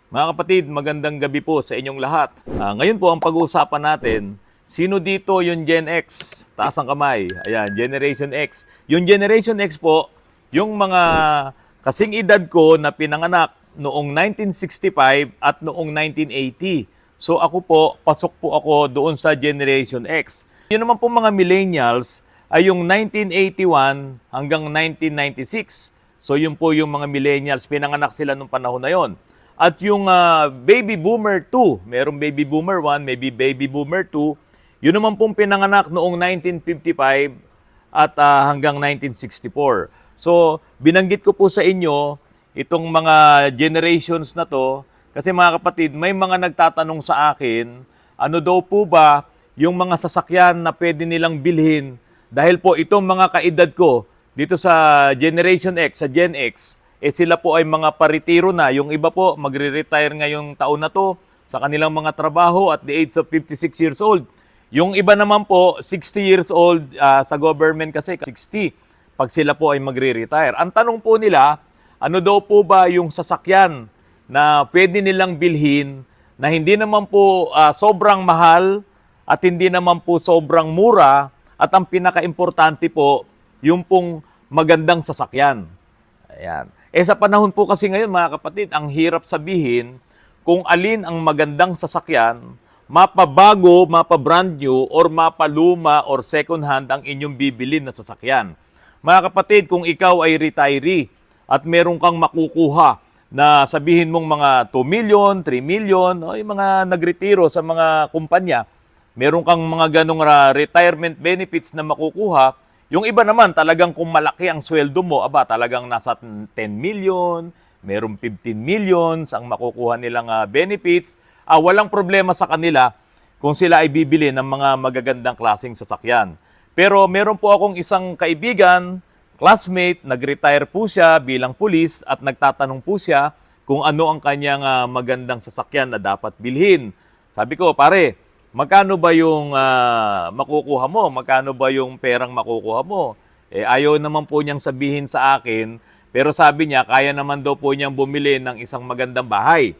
Mga kapatid, magandang gabi po sa inyong lahat. Ngayon po ang pag-uusapan natin, sino dito yung Gen X? Taas ang kamay. Ayan, Generation X. Yung Generation X po, yung mga kasing edad ko na pinanganak noong 1965 at noong 1980. So ako po, pasok po ako doon sa Generation X. Yun naman po mga millennials ay yung 1981 hanggang 1996. So yun po yung mga millennials, pinanganak sila nung panahon na yon. At yung baby boomer 2, merong baby boomer 1, maybe baby boomer 2, yun naman pong pinanganak noong 1955 at hanggang 1964. So, binanggit ko po sa inyo itong mga generations na to kasi mga kapatid, may mga nagtatanong sa akin, ano daw po ba yung mga sasakyan na pwede nilang bilhin dahil po itong mga kaedad ko dito sa Generation X, sa Gen X, sila po ay mga paritiro na. Yung iba po, magre-retire ngayong taon na to sa kanilang mga trabaho at the age of 56 years old. Yung iba naman po, 60 years old sa government kasi, 60 pag sila po ay magre-retire. Ang tanong po nila, ano daw po ba yung sasakyan na pwede nilang bilhin na hindi naman po sobrang mahal at hindi naman po sobrang mura at ang pinaka-importante po, yung pong magandang sasakyan. Ayan. Sa panahon po kasi ngayon mga kapatid, ang hirap sabihin kung alin ang magandang sasakyan, mapabago, mapabrand new, or mapaluma or second hand ang inyong bibilin na sasakyan. Mga kapatid, kung ikaw ay retiree at meron kang makukuha na sabihin mong mga 2 million, 3 million, o yung mga nagretiro sa mga kumpanya, meron kang mga ganong retirement benefits na makukuha. Yung iba naman, talagang kung malaki ang sweldo mo, talagang nasa 10 million, merong 15 millions ang makukuha nilang benefits. Walang problema sa kanila kung sila ay bibili ng mga magagandang klaseng sasakyan. Pero meron po akong isang kaibigan, classmate, nag-retire po siya bilang pulis at nagtatanong po siya kung ano ang kanyang magandang sasakyan na dapat bilhin. Sabi ko, pare, magkano ba yung makukuha mo? Magkano ba yung perang makukuha mo? Ayaw naman po niyang sabihin sa akin, pero sabi niya, kaya naman daw po niyang bumili ng isang magandang bahay.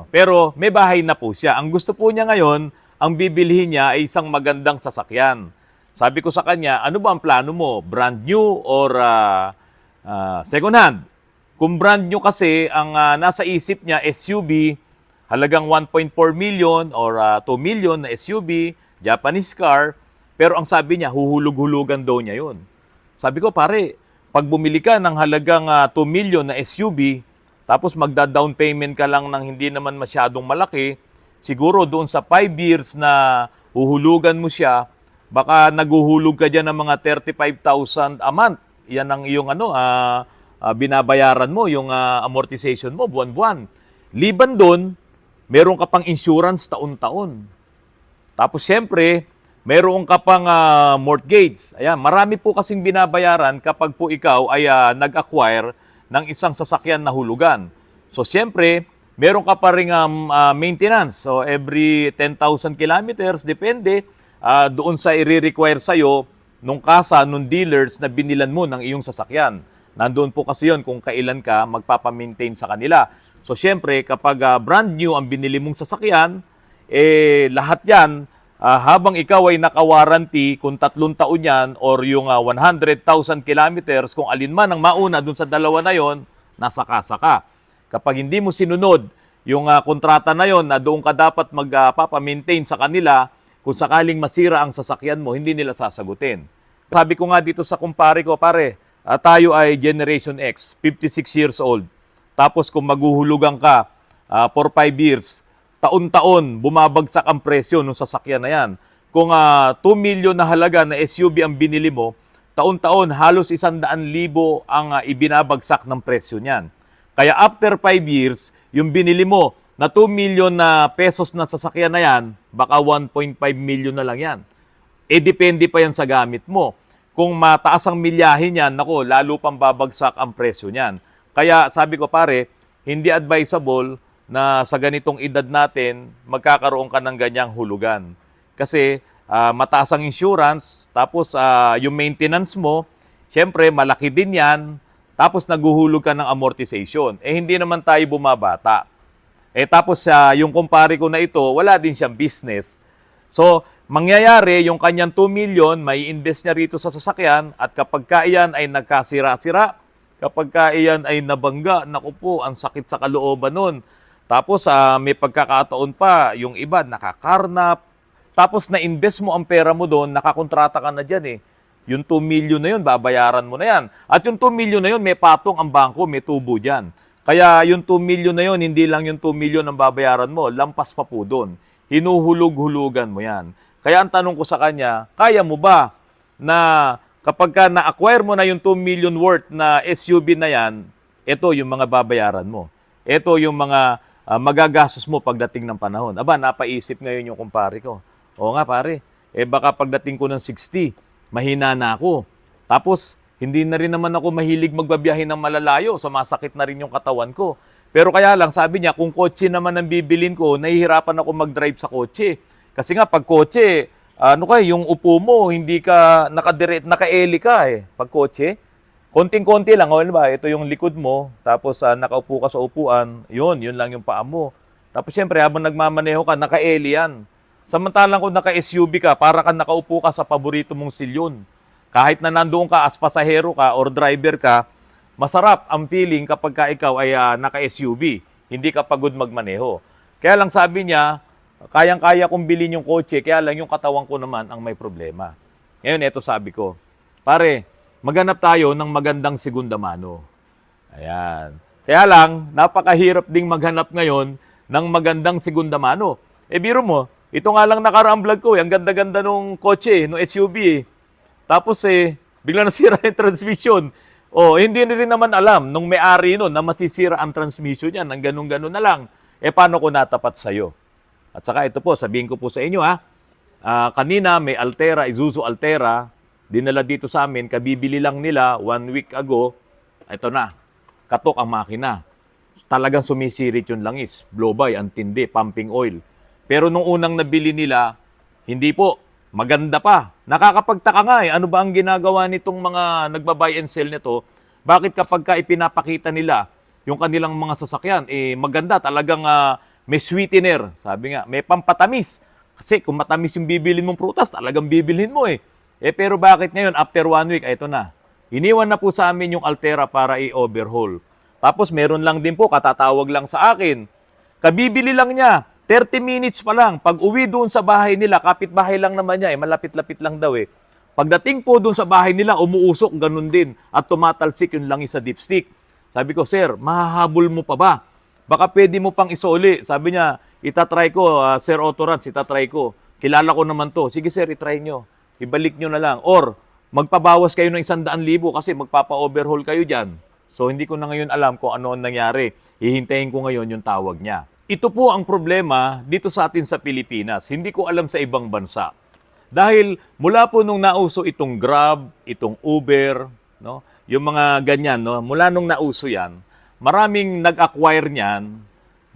Pero may bahay na po siya. Ang gusto po niya ngayon, ang bibilhin niya ay isang magandang sasakyan. Sabi ko sa kanya, ano ba ang plano mo? Brand new or second hand? Kung brand new kasi, ang nasa isip niya, SUV, halagang 1.4 million or 2 million na SUV, Japanese car, pero ang sabi niya, huhulog-hulugan daw niya yun. Sabi ko, pare, pag bumili ka ng halagang 2 million na SUV, tapos magda-down payment ka lang ng hindi naman masyadong malaki, siguro doon sa 5 years na huhulugan mo siya, baka naguhulog ka dyan ng mga 35,000 a month. Yan ang iyong binabayaran mo, yung amortization mo, buwan-buwan. Liban doon, meron ka pang insurance taon-taon. Tapos siyempre, meron ka pang mortgage. Ayan, marami po kasing binabayaran kapag po ikaw ay nag-acquire ng isang sasakyan na hulugan. So siyempre, meron ka pa ring maintenance. So every 10,000 kilometers, depende doon sa i-require sa'yo nung kasa, nung dealers na binilan mo ng iyong sasakyan. Nandoon po kasi yon kung kailan ka magpapamaintain sa kanila. So, syempre, kapag brand new ang binili mong sasakyan, lahat yan, habang ikaw ay naka-warranty, kung 3 taon yan, or yung 100,000 kilometers, kung alin man ang mauna dun sa dalawa na yon, nasa kasa ka. Kapag hindi mo sinunod yung kontrata na yon na doon ka dapat magpapamaintain sa kanila, kung sakaling masira ang sasakyan mo, hindi nila sasagutin. Sabi ko nga dito sa kumpare ko, pare, tayo ay Generation X, 56 years old. Tapos kung maghuhulugan ka for 5 years, taon-taon bumabagsak ang presyo ng sasakyan na yan. Kung 2 million na halaga na SUV ang binili mo, taon-taon halos 100,000 ang ibinabagsak ng presyo niyan. Kaya after 5 years, yung binili mo na 2 million na pesos na sasakyan na yan, baka 1.5 million na lang yan. Depende pa yan sa gamit mo. Kung mataas ang milyahe niyan, lalo pang babagsak ang presyo niyan. Kaya sabi ko pare, hindi advisable na sa ganitong edad natin, magkakaroon ka ng ganyang hulugan. Kasi mataas ang insurance, tapos yung maintenance mo, syempre malaki din yan, tapos naguhulog ka ng amortization. Hindi naman tayo bumabata. Tapos yung kumpare ko na ito, wala din siyang business. So, mangyayari, yung kanyang 2 million, may invest niya rito sa sasakyan at kapag iyan ay nagkasira-sira, kapag iyan ay nabangga, naku po, ang sakit sa kalooban nun. Tapos may pagkakataon pa, yung iba nakakarnap, tapos na-invest mo ang pera mo doon, nakakontrata ka na dyan eh. Yung 2 million na yun, babayaran mo na yan. At yung 2 million na yun, may patong ang bangko, may tubo dyan. Kaya yung 2 million na yun, hindi lang yung 2 million ang babayaran mo, lampas pa po doon. Hinuhulog-hulugan mo yan. Kaya ang tanong ko sa kanya, kaya mo ba na kapag ka na-acquire mo na yung 2 million worth na SUV na yan, ito yung mga babayaran mo. Ito yung mga magagastos mo pagdating ng panahon. Aba, napaisip ngayon yung kumpare ko. Oo nga pare, baka pagdating ko ng 60, mahina na ako. Tapos, hindi na rin naman ako mahilig magbabiyahe ng malalayo. Sumasakit na rin yung katawan ko. Pero kaya lang, sabi niya, kung kotse naman ang bibilin ko, nahihirapan ako mag-drive sa kotse. Kasi nga, pag kotse, yung upo mo, hindi ka naka-eli ka eh. Pag kotse, konting-konti lang. Ba? Ito yung likod mo, tapos nakaupo ka sa upuan, yun lang yung paa mo. Tapos syempre, habang nagmamaneho ka, naka-eli yan. Samantalang kung naka-SUV ka, para ka nakaupo ka sa paborito mong silyon. Kahit na nandoon ka as pasahero ka or driver ka, masarap ang feeling kapag ka ikaw ay naka-SUV. Hindi ka pagod magmaneho. Kaya lang sabi niya, kayang-kaya kong bilhin yung kotse, kaya lang yung katawan ko naman ang may problema. Ngayon, eto sabi ko, pare, maghanap tayo ng magandang segunda mano. Ayan. Kaya lang, napakahirap ding maghanap ngayon ng magandang segunda mano. Biro mo, ito nga lang nakaraang vlog ko, ang ganda-ganda nung kotse, nung SUV. Tapos bigla nasira yung transmission. Hindi rin naman alam nung may-ari nun na masisira ang transmission niya, nang ganun-ganun na lang. Paano ko natapat sa'yo? At saka ito po, sabihin ko po sa inyo kanina may Altera, Isuzu Altera, dinala dito sa amin, kabibili lang nila 1 week ago, ito na, katok ang makina. Talagang sumisirit yung langis, blow-by, ang tindi, pumping oil. Pero nung unang nabili nila, hindi po, maganda pa. Nakakapagtaka nga ano ba ang ginagawa nitong mga nagba-buy and sell nito? Bakit kapag ka ipinapakita nila yung kanilang mga sasakyan, maganda, talagang may sweetener, sabi nga, may pampatamis. Kasi kung matamis yung bibilin mong prutas, talagang bibilhin mo pero bakit ngayon, after 1 week, ito na. Iniwan na po sa amin yung Altera para i-overhaul. Tapos meron lang din po, katatawag lang sa akin. Kabibili lang niya, 30 minutes pa lang. Pag uwi doon sa bahay nila, kapit-bahay lang naman niya, malapit-lapit lang daw Pagdating po doon sa bahay nila, umuusok, ganun din. At tumatalsik yung langis sa dipstick. Sabi ko, sir, mahahabol mo pa ba? Baka pwede mo pang isoli. Sabi niya, itatry ko, Sir Otorans, itatry ko. Kilala ko naman to. Sige sir, itry nyo. Ibalik nyo na lang. Or, magpabawas kayo ng 100,000 kasi magpapa-overhaul kayo dyan. So, hindi ko na ngayon alam kung ano ang nangyari. Hihintayin ko ngayon yung tawag niya. Ito po ang problema dito sa atin sa Pilipinas. Hindi ko alam sa ibang bansa. Dahil mula po nung nauso itong Grab, itong Uber, no? Yung mga ganyan, no? Mula nung nauso yan, maraming nag-acquire niyan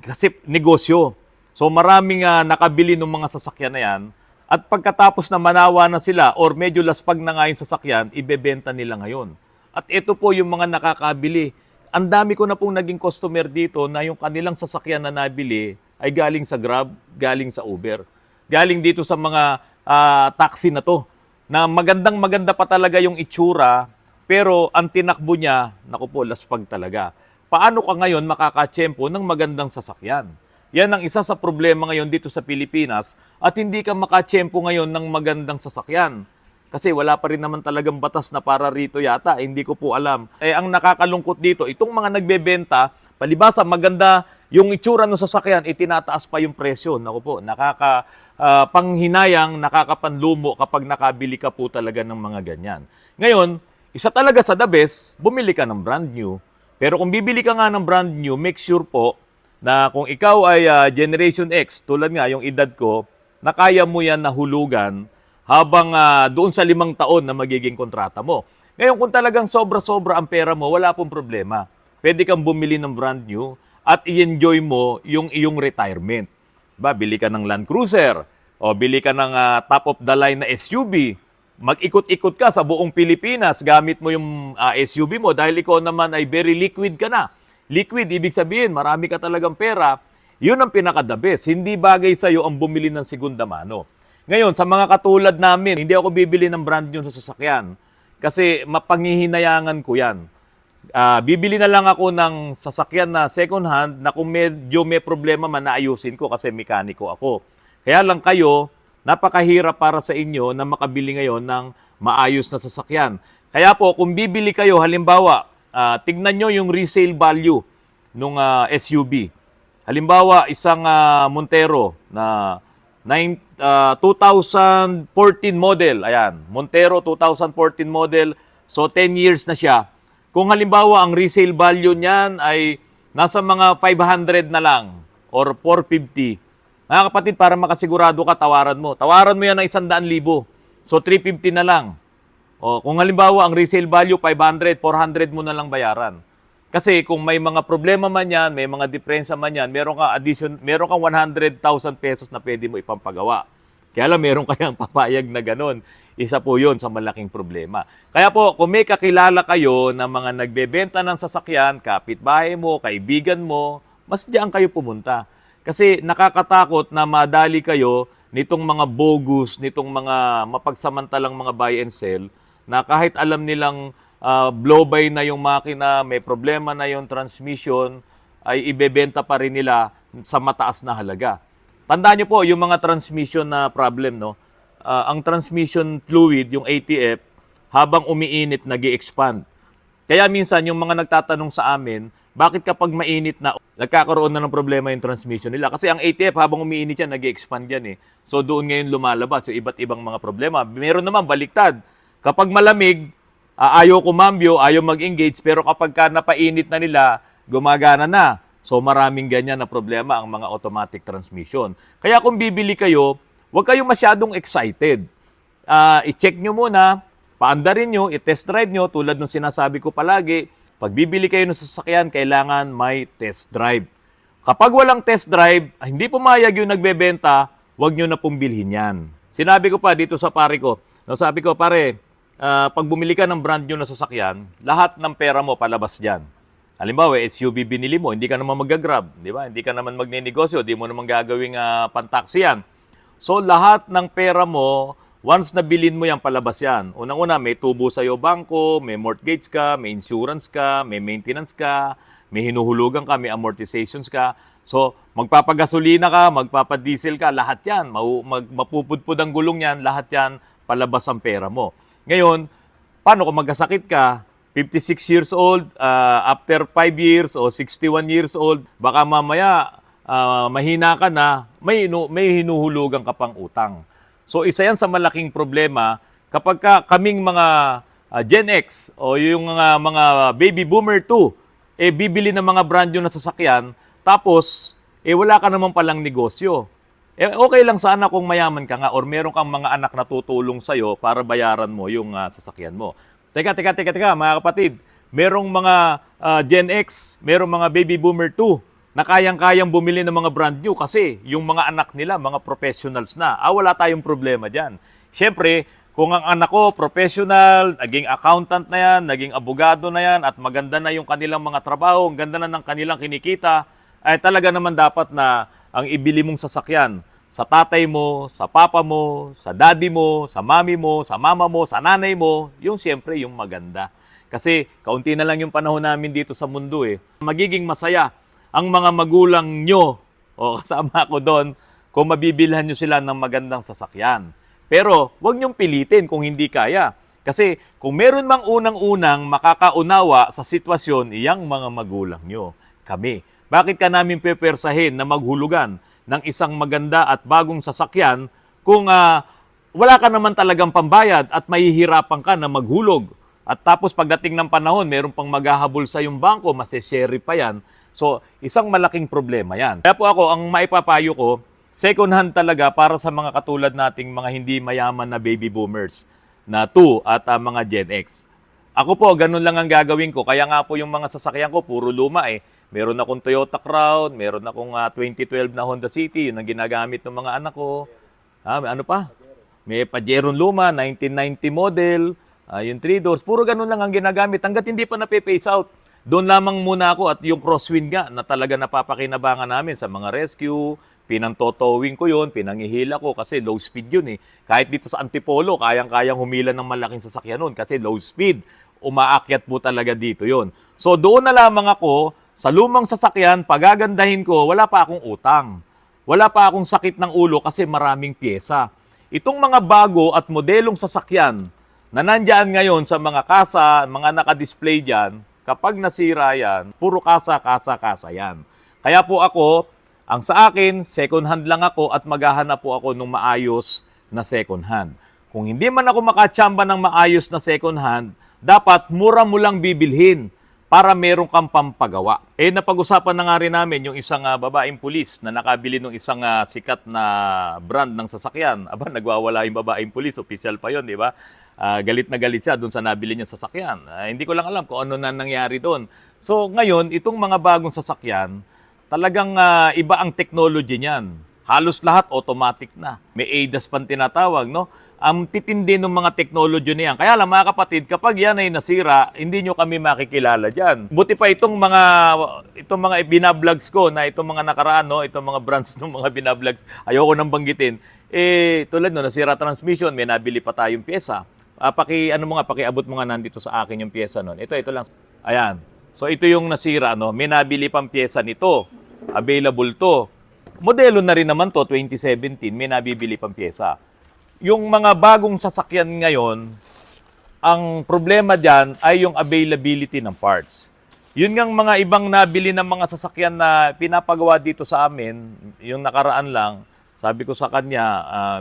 kasi negosyo. So maraming nakabili ng mga sasakyan na yan at pagkatapos na manawa na sila or medyo laspag na nga yung sasakyan, ibebenta nila ngayon. At ito po yung mga nakakabili. Ang dami ko na pong naging customer dito na yung kanilang sasakyan na nabili ay galing sa Grab, galing sa Uber. Galing dito sa mga taxi na to. Na magandang-maganda pa talaga yung itsura, pero ang tinakbo niya, naku po, laspag talaga. Paano ka ngayon makakatsyempo ng magandang sasakyan? Yan ang isa sa problema ngayon dito sa Pilipinas at hindi ka makatsyempo ngayon ng magandang sasakyan. Kasi wala pa rin naman talagang batas na para rito yata. Hindi ko po alam. Ang nakakalungkot dito, itong mga nagbebenta, palibasa maganda yung itsura ng sasakyan, itinataas pa yung presyo. Naku po, panghinayang, nakakapanlumo kapag nakabili ka po talaga ng mga ganyan. Ngayon, isa talaga sa the best, bumili ka ng brand new. Pero kung bibili ka nga ng brand new, make sure po na kung ikaw ay Generation X, tulad nga yung edad ko, na kaya mo yan nahulugan habang doon sa 5 taon na magiging kontrata mo. Ngayon, kung talagang sobra-sobra ang pera mo, wala pong problema. Pwede kang bumili ng brand new at i-enjoy mo yung iyong retirement. Bili ka ng Land Cruiser o bili ka ng top-of-the-line na SUV. Mag-ikot-ikot ka sa buong Pilipinas, gamit mo yung SUV mo dahil ikaw naman ay very liquid ka na. Liquid, ibig sabihin, marami ka talagang pera. Yun ang pinaka-the best. Hindi bagay sa'yo ang bumili ng segunda mano. Ngayon, sa mga katulad namin, hindi ako bibili ng brand new sa sasakyan kasi mapanghihinayangan ko yan. Bibili na lang ako ng sasakyan na second hand na kung medyo may problema man naayusin ko kasi mekaniko ako. Kaya lang kayo, napakahirap para sa inyo na makabili ngayon ng maayos na sasakyan. Kaya po, kung bibili kayo, halimbawa, tignan nyo yung resale value ng SUV. Halimbawa, isang Montero na 2014 model. Ayan, Montero 2014 model. So, 10 years na siya. Kung halimbawa, ang resale value niyan ay nasa mga 500 na lang or 450. Mga kapatid, para makasigurado ka, tawaran mo. Tawaran mo yan ng 100,000. So, 350 na lang. O, kung halimbawa, ang resale value 500, 400 mo na lang bayaran. Kasi kung may mga problema man yan, may mga diferensya man yan, meron kang 100,000 pesos na pwede mo ipampagawa. Kaya lang meron kayang papayag na ganun. Isa po yun sa malaking problema. Kaya po, kung may kakilala kayo na mga nagbebenta ng sasakyan, kapitbahay mo, kaibigan mo, mas diyan kayo pumunta. Kasi nakakatakot na madali kayo nitong mga bogus, nitong mga mapagsamantalang mga buy and sell, na kahit alam nilang blow-by na yung makina, may problema na yung transmission, ay ibebenta pa rin nila sa mataas na halaga. Tandaan niyo po, yung mga transmission na problem, no? Ang transmission fluid, yung ATF, habang umiinit, nag-i-expand. Kaya minsan, yung mga nagtatanong sa amin, bakit kapag mainit na, nagkakaroon na ng problema yung transmission nila? Kasi ang ATF, habang umiinit yan, nag-i-expand yan eh. So doon ngayon lumalabas yung iba't ibang mga problema. Meron naman baliktad. Kapag malamig, ayaw kumambyo, ayaw mag-engage, pero kapag ka napainit na nila, gumagana na. So maraming ganyan na problema ang mga automatic transmission. Kaya kung bibili kayo, huwag kayong masyadong excited. I-check nyo muna, paandarin nyo, i-test drive nyo, tulad ng sinasabi ko palagi, pag bibili kayo ng sasakyan, kailangan may test drive. Kapag walang test drive, hindi pumayag yung nagbebenta, huwag nyo na pong bilhin yan. Sinabi ko pa dito sa pare ko, sabi ko, pare, pag bumili ka ng brand new na sasakyan, lahat ng pera mo palabas dyan. Halimbawa, SUV binili mo, hindi ka naman mag-grab, di ba? Hindi ka naman magninegosyo, di mo naman gagawing pantaksi yan. So, lahat ng pera mo, once na bilhin mo yan, palabas yan. Unang-una, may tubo sa'yo bangko, may mortgage ka, may insurance ka, may maintenance ka, may hinuhulugan ka, may amortizations ka. So, magpapagasolina ka, magpapadiesel ka, lahat yan. Mapupudpud ang gulong yan, lahat yan, palabas ang pera mo. Ngayon, paano kung magkasakit ka, 56 years old, after 5 years o 61 years old, baka mamaya mahina ka na, may hinuhulugan ka pang utang. So isa yan sa malaking problema kapag kaming mga Gen X o yung mga baby boomer 2, bibili ng mga brand new na sasakyan, tapos wala ka naman palang negosyo. Okay lang sana kung mayaman ka nga or meron kang mga anak na tutulong sa'yo para bayaran mo yung sasakyan mo. Teka, mga kapatid. Merong mga Gen X, merong mga baby boomer 2 na kayang-kayang bumili ng mga brand new kasi yung mga anak nila, mga professionals na. Wala tayong problema dyan. Siyempre, kung ang anak ko professional, naging accountant na yan, naging abogado na yan, at maganda na yung kanilang mga trabaho, ang ganda na ng kanilang kinikita, ay talaga naman dapat na ang ibili mong sasakyan sa tatay mo, sa papa mo, sa daddy mo, sa mami mo, sa mama mo, sa nanay mo, yung siyempre yung maganda. Kasi kaunti na lang yung panahon namin dito sa mundo eh. Magiging masaya ang mga magulang nyo, o kasama ko doon, kung mabibilhan nyo sila ng magandang sasakyan. Pero huwag nyong pilitin kung hindi kaya. Kasi kung meron mang unang-unang makakaunawa sa sitwasyon, iyang mga magulang nyo, kami. Bakit ka namin pepersahin na maghulugan ng isang maganda at bagong sasakyan kung wala ka naman talagang pambayad at mahihirapan ka na maghulog? At tapos pagdating ng panahon, meron pang maghahabol sa yung bangko, masesheri pa yan. So, isang malaking problema yan. Kaya po ako, ang maipapayo ko, second hand talaga para sa mga katulad nating mga hindi mayaman na baby boomers na 2 at mga Gen X. Ako po, ganun lang ang gagawin ko. Kaya nga po yung mga sasakyan ko, puro luma eh. Meron akong Toyota Crown, meron akong 2012 na Honda City, yun ang ginagamit ng mga anak ko. Ano pa? May Pajero luma, 1990 model, yung 3 doors. Puro ganun lang ang ginagamit hanggat hindi pa nape-phase out. Doon lamang muna ako at yung crosswind nga na talaga napapakinabangan namin sa mga rescue, pinantotowing ko yun, pinangihila ko kasi low speed yun eh. Kahit dito sa Antipolo, kayang-kayang humila ng malaking sasakyan nun kasi low speed. Umaakyat po talaga dito yun. So doon na lamang ako, sa lumang sasakyan, pagagandahin ko, wala pa akong utang. Wala pa akong sakit ng ulo kasi maraming pyesa. Itong mga bago at modelong sasakyan na nandyan ngayon sa mga kasa, mga nakadisplay dyan, kapag nasira yan, puro kasa, kasa, kasa yan. Kaya po ako, ang sa akin, second hand lang ako at maghahanap po ako ng maayos na second hand. Kung hindi man ako makatsamba ng maayos na second hand, dapat mura mo lang bibilhin para meron kang pampagawa. Napag-usapan na nga rin namin yung isang babaeng pulis na nakabili ng isang sikat na brand ng sasakyan. Aba, nagwawala yung babaeng pulis, official pa yon, di ba? Galit na galit siya doon sa nabili niya sasakyan. Hindi ko lang alam kung ano na nangyari doon. So ngayon, itong mga bagong sasakyan, talagang iba ang technology niyan. Halos lahat automatic na. May ADAS pang tinatawag, no? Ang titindi ng mga technology niyan. Kaya lang mga kapatid, kapag yan ay nasira, hindi nyo kami makikilala dyan. Buti pa itong mga binablogs ko na itong mga nakaraan, no? Itong mga brands ng mga binablogs, ayoko nang banggitin. Tulad no, nasira transmission, may nabili pa tayong pyesa. Pakiabot mo nga nandito sa akin yung pyesa nun. Ito lang. Ayan. So ito yung nasira, no? May nabili pang pyesa nito. Available to. Modelo na rin naman to, 2017, may nabibili pang pyesa. Yung mga bagong sasakyan ngayon, ang problema dyan ay yung availability ng parts. Yun ngang mga ibang nabili ng mga sasakyan na pinapagawa dito sa amin, yung nakaraan lang, sabi ko sa kanya,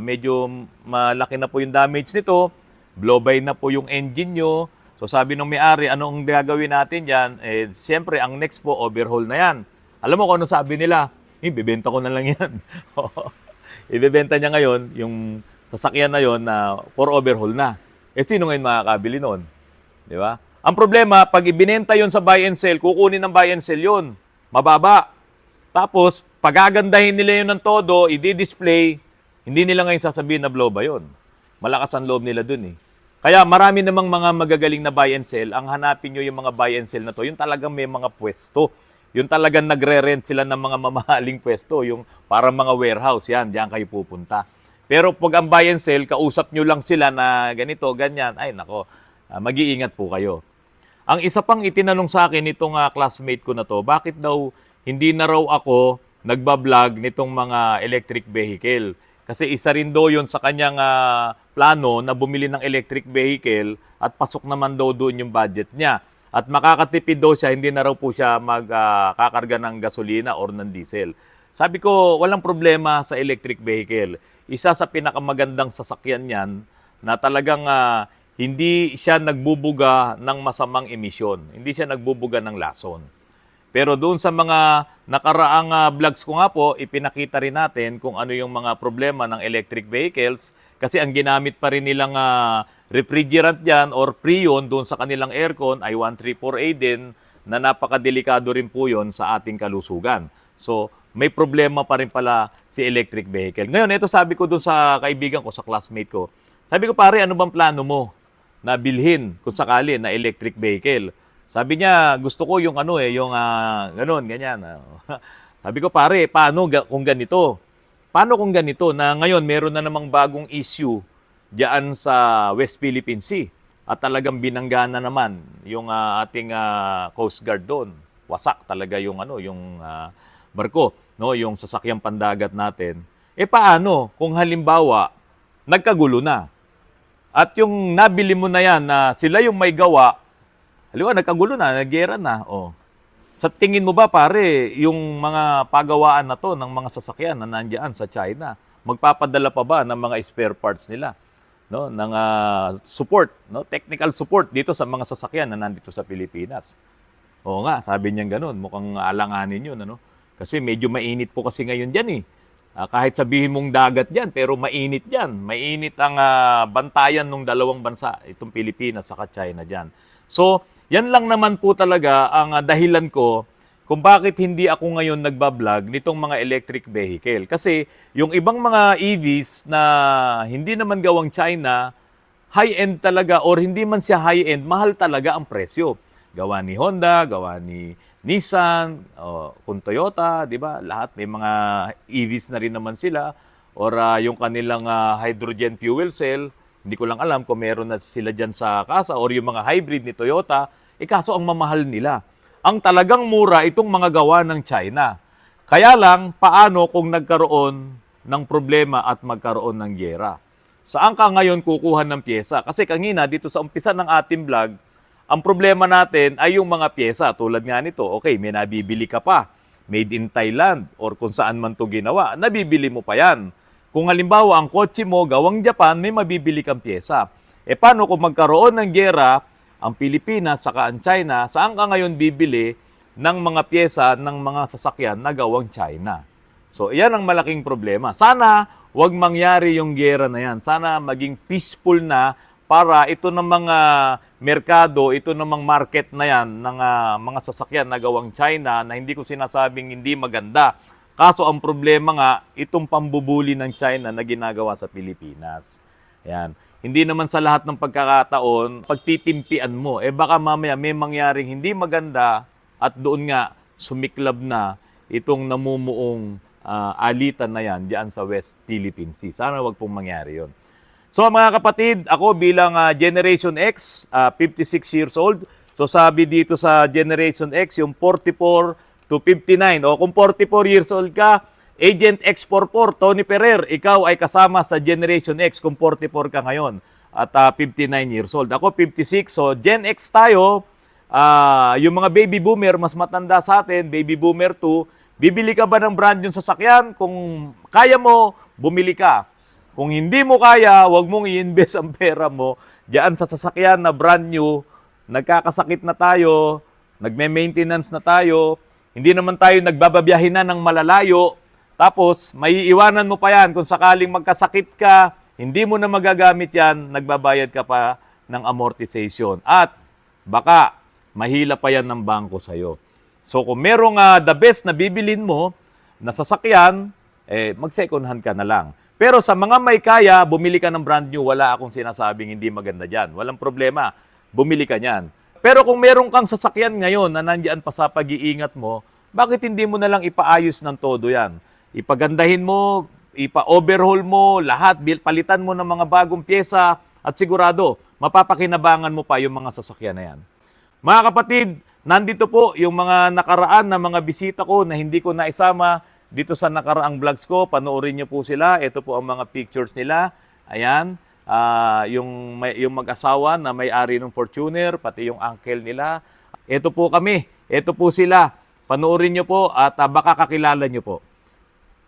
medyo malaki na po yung damage nito, blow-by na po yung engine nyo. So sabi nung may-ari, anong gagawin natin dyan? Siyempre, ang next po, overhaul na yan. Alam mo kung ano sabi nila? Bibenta ko na lang yan. Ibebenta niya ngayon yung sasakyan na yon na for overhaul na. Sino ngayon makakabili noon? Di ba? Ang problema, pag ibinenta yon sa buy and sell, kukunin ng buy and sell yon. Mababa. Tapos, pagagandahin nila yun ng todo, i-display, hindi nila ngayon sasabihin na blow ba yun. Malakas ang loob nila dun eh. Kaya marami namang mga magagaling na buy and sell. Ang hanapin nyo yung mga buy and sell na to, yung talagang may mga pwesto. Yung talagang nagre-rent sila ng mga mamahaling pwesto, yung parang mga warehouse, yan, diyan kayo pupunta. Pero pag ang buy and sell, kausap nyo lang sila na ganito, ganyan, ay nako, mag-iingat po kayo. Ang isa pang itinanong sa akin itong classmate ko na to, bakit daw hindi na raw ako nagbablog nitong mga electric vehicle? Kasi isa rin daw yun sa kanyang plano na bumili ng electric vehicle at pasok naman daw doon yung budget niya. At makakatipid daw siya, hindi na raw po siya magkakarga ng gasolina or ng diesel. Sabi ko, walang problema sa electric vehicle. Isa sa pinakamagandang sasakyan niyan na talagang hindi siya nagbubuga ng masamang emisyon. Hindi siya nagbubuga ng lason. Pero doon sa mga nakaraang vlogs ko nga po, ipinakita rin natin kung ano yung mga problema ng electric vehicles kasi ang ginamit pa rin nilang refrigerant dyan or Freon doon sa kanilang aircon ay 134A din na napakadelikado rin po yun sa ating kalusugan. So, may problema pa rin pala si electric vehicle. Ngayon, ito sabi ko doon sa kaibigan ko, sa classmate ko. Sabi ko, pare, ano bang plano mo na bilhin kung sakali na electric vehicle? Sabi niya, gusto ko yung ganun, ganyan. Sabi ko, pare, paano kung ganito? Paano kung ganito na ngayon meron na namang bagong issue diyan sa West Philippine Sea at talagang binanggana naman yung ating Coast Guard doon. Wasak talaga yung barko, no, yung sasakyang pandagat natin. Paano kung halimbawa nagkagulo na? At yung nabili mo na yan na sila yung may gawa, halimbawa nagkagulo na, nagyera na, Sa tingin mo ba pare, yung mga pagawaan na to ng mga sasakyan na nandiyan sa China, magpapadala pa ba ng mga spare parts nila, no, ng support, no, technical support dito sa mga sasakyan na nandito sa Pilipinas? Oo nga, sabi niya ganoon, mukhang alanganin yun, ano? Kasi medyo mainit po kasi ngayon diyan eh. Kahit sabihin mong dagat diyan, pero mainit diyan. Mainit ang bantayan ng dalawang bansa, itong Pilipinas at China diyan. So, yan lang naman po talaga ang dahilan ko kung bakit hindi ako ngayon nagbablog nitong mga electric vehicle. Kasi yung ibang mga EVs na hindi naman gawang China, high-end talaga or hindi man siya high-end, mahal talaga ang presyo. Gawa ni Honda, gawa ni Nissan, kung Toyota, di ba? Lahat may mga EVs na rin naman sila. Or yung kanilang hydrogen fuel cell, hindi ko lang alam kung meron na sila dyan sa kasa. Or yung mga hybrid ni Toyota, kaso ang mamahal nila. Ang talagang mura itong mga gawa ng China. Kaya lang, paano kung nagkaroon ng problema at magkaroon ng gyera? Saan ka ngayon kukuha ng pyesa? Kasi kanina, dito sa umpisa ng ating vlog, ang problema natin ay yung mga pyesa. Tulad nga nito, okay, may nabibili ka pa. Made in Thailand or kung saan man ito ginawa, nabibili mo pa yan. Kung halimbawa, ang kotse mo gawang Japan, may mabibili kang pyesa. Paano kung magkaroon ng gyera, ang Pilipinas saka ang China, saan ka ngayon bibili ng mga pyesa ng mga sasakyan na gawang China? So, yan ang malaking problema. Sana wag mangyari yung gyera na yan. Sana maging peaceful na para ito ng mga merkado, ito namang market na yan ng mga sasakyan na gawang China na hindi ko sinasabing hindi maganda. Kaso ang problema nga, itong pambubuli ng China na ginagawa sa Pilipinas. Yan. Hindi naman sa lahat ng pagkakataon, pagtitimpian mo, baka mamaya may mangyaring hindi maganda at doon nga sumiklab na itong namumuong alitan na yan diyan sa West Philippine Sea. Sana wag pong mangyari yon. So mga kapatid, ako bilang Generation X, 56 years old. So sabi dito sa Generation X, yung 44 to 59. O kung 44 years old ka, Agent X44, Tony Ferrer, ikaw ay kasama sa Generation X kung 44 ka ngayon at 59 years old. Ako 56, so Gen X tayo. Yung mga baby boomer, mas matanda sa atin, baby boomer 2, bibili ka ba ng brand yung sasakyan? Kung kaya mo, bumili ka. Kung hindi mo kaya, huwag mong i-invest ang pera mo diyan sa sasakyan na brand new. Nagkakasakit na tayo, nagme-maintenance na tayo, hindi naman tayo nagbababiyahin na ng malalayo. Tapos, may iwanan mo pa yan. Kung sakaling magkasakit ka, hindi mo na magagamit yan, nagbabayad ka pa ng amortization. At baka mahila pa yan ng bangko sa'yo. So, kung merong the best na bibilin mo na sasakyan, mag-second hand ka na lang. Pero sa mga may kaya, bumili ka ng brand new, wala akong sinasabing hindi maganda dyan. Walang problema, bumili ka niyan. Pero kung meron kang sasakyan ngayon na nandiyan pa sa pag-iingat mo, bakit hindi mo na lang ipaayos ng todo yan? Ipagandahin mo, ipa-overhaul mo, lahat, palitan mo ng mga bagong pyesa at sigurado, mapapakinabangan mo pa yung mga sasakyan na yan. Mga kapatid, nandito po yung mga nakaraan na mga bisita ko na hindi ko naisama dito sa nakaraang vlogs ko. Panoorin niyo po sila. Ito po ang mga pictures nila. Ayan, yung mag-asawa na may-ari ng Fortuner, pati yung uncle nila. Ito po kami. Ito po sila. Panoorin niyo po at baka kakilala niyo po.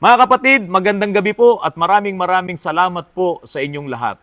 Mga kapatid, magandang gabi po at maraming salamat po sa inyong lahat.